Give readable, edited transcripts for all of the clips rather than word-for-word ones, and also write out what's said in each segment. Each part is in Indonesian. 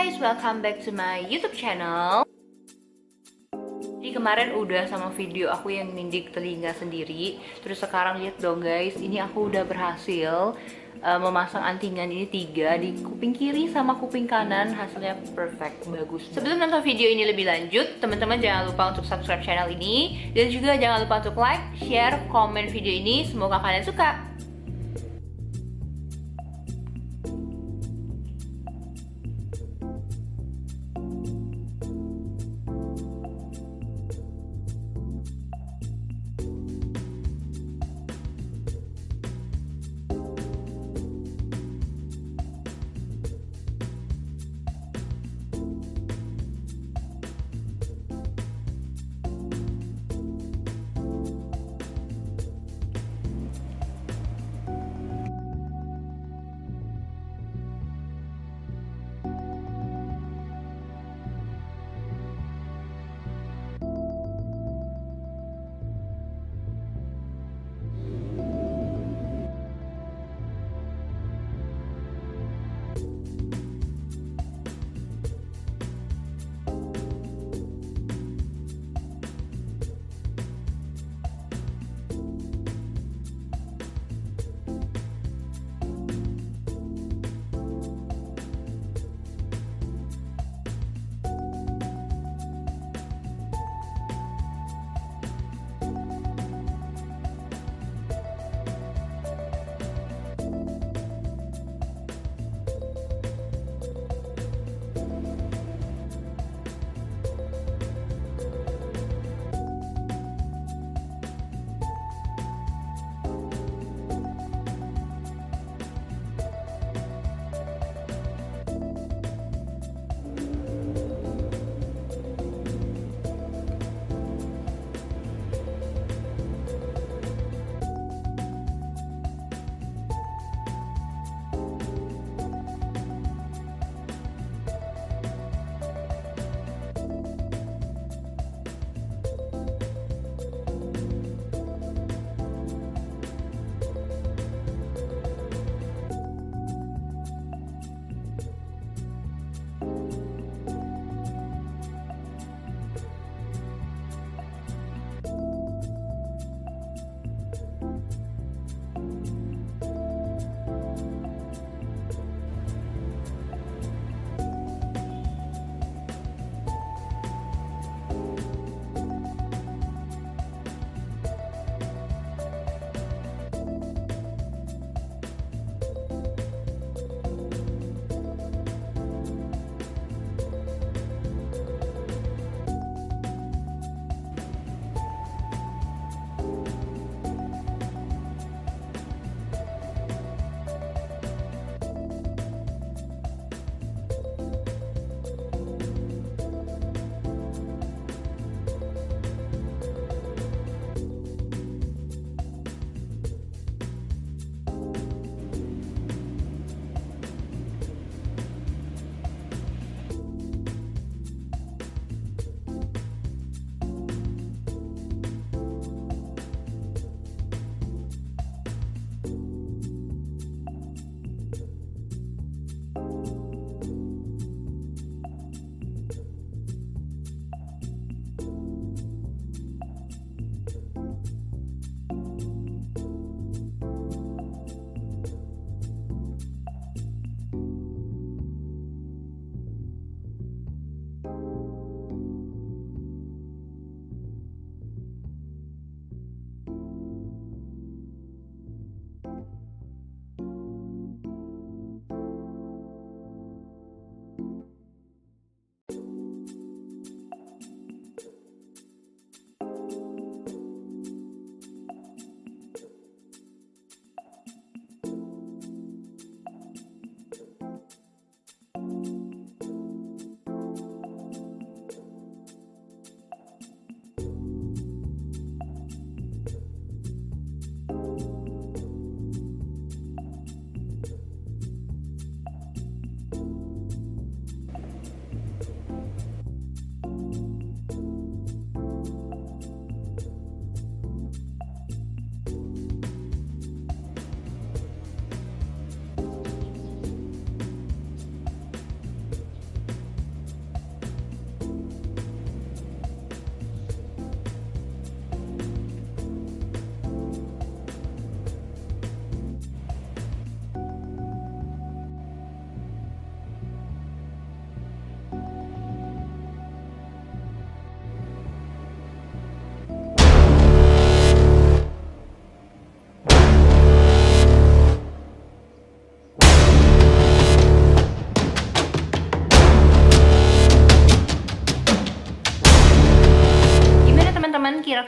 guys, welcome back to my YouTube channel. Jadi kemarin udah sama video aku yang nindik telinga sendiri. Terus sekarang lihat dong guys, ini aku udah berhasil memasang antingan ini 3 di kuping kiri sama kuping kanan. Hasilnya perfect, bagus. Sebelum nonton video ini lebih lanjut, teman-teman jangan lupa untuk subscribe channel ini. Dan juga jangan lupa untuk like, share, komen video ini. Semoga kalian suka.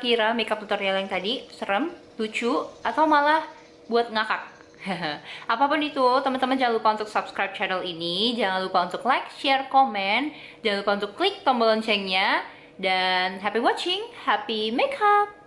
kira makeup tutorial yang tadi serem, lucu, atau malah buat ngakak? Apapun itu, teman-teman jangan lupa untuk subscribe channel ini, jangan lupa untuk like, share, komen, jangan lupa untuk klik tombol loncengnya, dan happy watching, happy makeup!